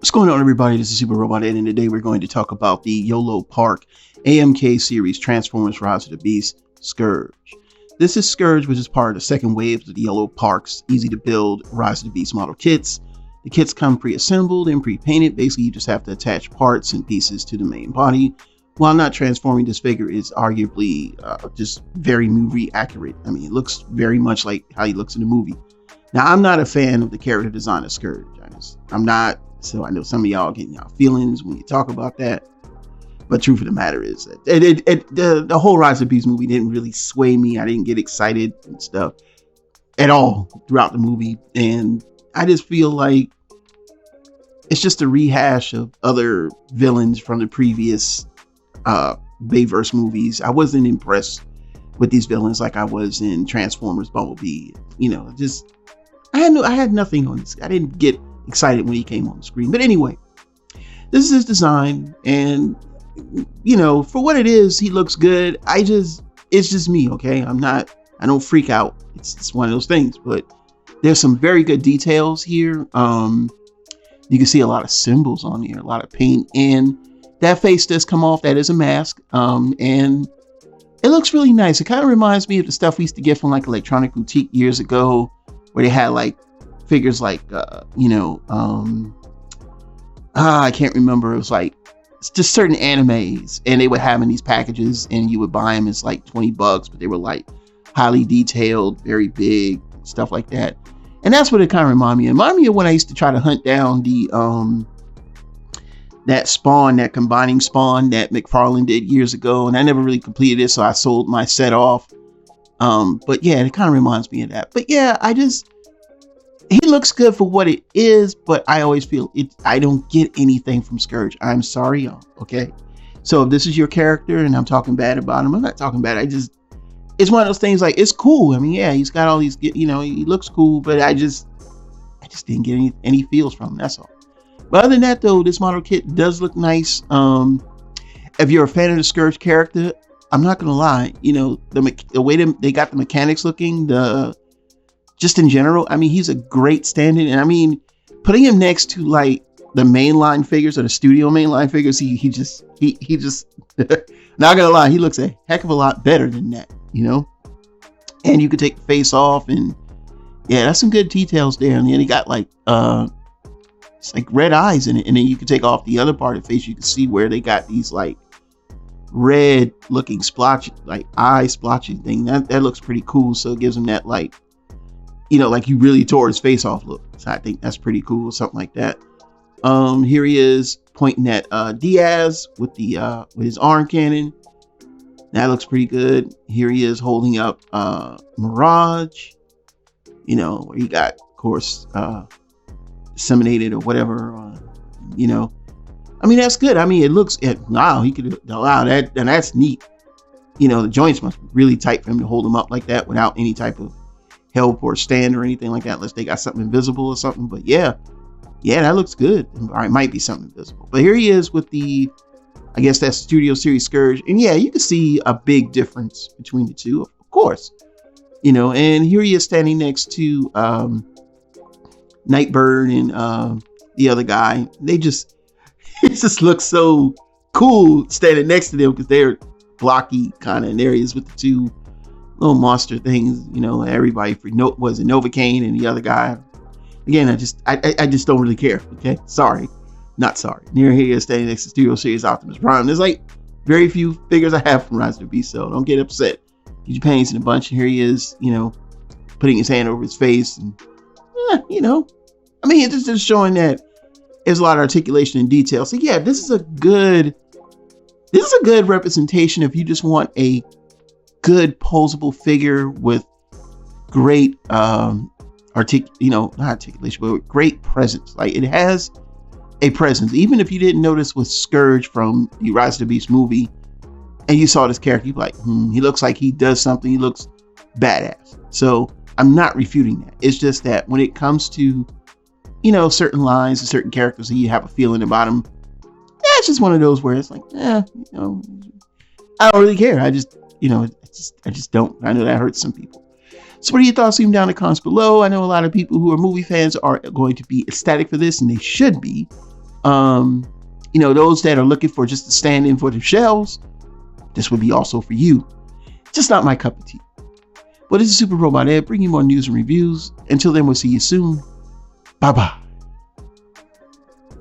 What's going on, everybody? This is Super Robot Ed, and today we're going to talk about the Yolopark AMK series Transformers Rise of the Beast Scourge. This is Scourge, which is part of the second wave of the Yolopark's easy-to-build Rise of the Beast model kits. The kits come pre-assembled and pre-painted. Basically, you just have to attach parts and pieces to the main body. While not transforming, this figure is arguably just very movie accurate. I mean, it looks very much like how he looks in the movie. Now, I'm not a fan of the character design of Scourge. I'm not. So I know some of y'all getting y'all feelings when you talk about that. But truth of the matter is that the whole Rise of the Beast movie didn't really sway me. I didn't get excited and stuff at all throughout the movie. And I just feel like it's just a rehash of other villains from the previous Bayverse movies. I wasn't impressed with these villains like I was in Transformers Bumblebee. You know, just I had nothing on this. I didn't get excited when he came on the screen. But anyway, this is his design, and you know, for what it is, he looks good. It's just me, okay? I don't freak out. It's one of those things, but there's some very good details here. You can see a lot of symbols on here, a lot of paint, and that face does come off. That is a mask, and it looks really nice. It kind of reminds me of the stuff we used to get from like Electronic Boutique years ago, where they had like figures like I can't remember. It was like it's just certain animes, and they would have in these packages, and you would buy them. It's like $20, but they were like highly detailed, very big, stuff like that. And that's what it kind of reminded me of. Reminded me of when I used to try to hunt down the that combining spawn that McFarlane did years ago, and I never really completed it, so I sold my set off. But yeah, it kind of reminds me of that. But yeah, he looks good for what it is, but I always feel I don't get anything from Scourge. I'm sorry, y'all. Okay. So if this is your character and I'm talking bad about him, I'm not talking bad. It's one of those things like, it's cool. I mean, yeah, he's got all these, he looks cool, but I just didn't get any feels from him. That's all. But other than that, though, this model kit does look nice. If you're a fan of the Scourge character, I'm not going to lie, the way they got the mechanics looking, just in general, I mean, he's a great stand-in. And I mean, putting him next to like the mainline figures or the studio mainline figures, he just not gonna lie, he looks a heck of a lot better than that, and you could take the face off, and yeah, that's some good details there. And then he got like it's like red eyes in it, and then you can take off the other part of the face. You can see where they got these like red looking splotch, like eye splotching thing. That looks pretty cool. So it gives him that like, like you really tore his face off look. So I think that's pretty cool, something like that. Here he is pointing at Diaz with his arm cannon. That looks pretty good. Here he is holding up Mirage, where he got, of course, disseminated or whatever. I mean, that's good. I mean, he could allow that, and that's neat. The joints must be really tight for him to hold him up like that without any type of help or stand or anything like that, unless they got something invisible or something. But yeah, that looks good. Or it might be something invisible. But here he is with I guess that's Studio Series Scourge. And yeah, you can see a big difference between the two, of course. And here he is standing next to Nightbird and the other guy. It just looks so cool standing next to them because they're blocky kind of, and there he is with the two little monster things, everybody was it Novocaine and the other guy. Again, I just don't really care. Okay, sorry, not sorry. Near here standing next to Studio Series Optimus Prime. There's like very few figures I have from Rise of the Beast, so don't get upset. Get your panties in a bunch. And here he is, putting his hand over his face, and I mean, it's just showing that there's a lot of articulation and detail. So yeah, this is a good representation if you just want a good posable figure with great not articulation, but with great presence. Like, it has a presence. Even if you didn't notice with Scourge from the Rise of the Beast movie and you saw this character, you'd be like, he looks like he does something. He looks badass. So I'm not refuting that. It's just that when it comes to certain lines and certain characters and you have a feeling about them, it's just one of those where it's like, I don't really care. I just don't. I know that hurts some people. So what are your thoughts? Leave them down in the comments below. I know a lot of people who are movie fans are going to be ecstatic for this, and they should be. Those that are looking for just to stand in for themselves, this would be also for you. Just not my cup of tea. But this is Super Robot Ed, bringing you more news and reviews. Until then, we'll see you soon. Bye-bye.